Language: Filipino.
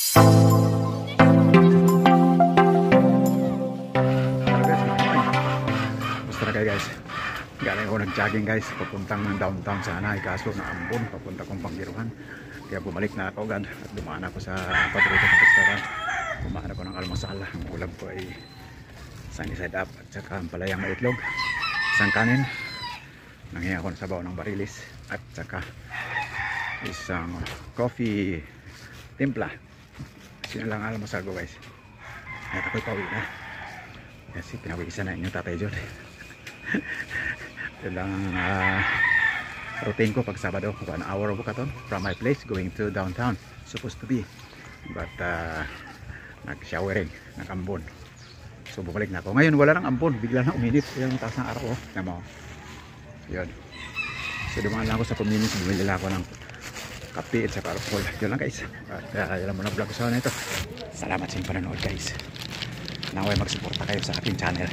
Basta na kayo guys. Galing ako nag-jogging guys. Papuntang ng downtown sana. Kaso na Ambon. Papunta kong Panggiruhan. Kaya bumalik na ako agad. At dumaan ako sa paborito ng restaurant. Dumaan ako ng almusal. Ang ulam ko ay sunny side up. At saka ang palayang maitlog. Isang kanin. Nanghiya ako ng sabaw ng barilis. At saka isang coffee timpla. Sino lang almusal ko guys. At ako'y pauwi na. Kasi pinawisan na inyong Tatay John. Ito lang routine ko pag Sabado. 1 hour of bukaton from my place going to downtown. Supposed to be. But nag-showering, nag-ambon. So bumalik na ako. Ngayon wala nang ambon. Bigla na uminit. Yung taas ng araw. Tama mo. Yun. So dumaan lang ako sa convenience. Bumili lang ako ng kape at saka alcohol. Yun lang guys. At yun lang muna vlog ko sa ito. Salamat sa inyong panonood guys. Naway magsuporta kayo sa aking channel.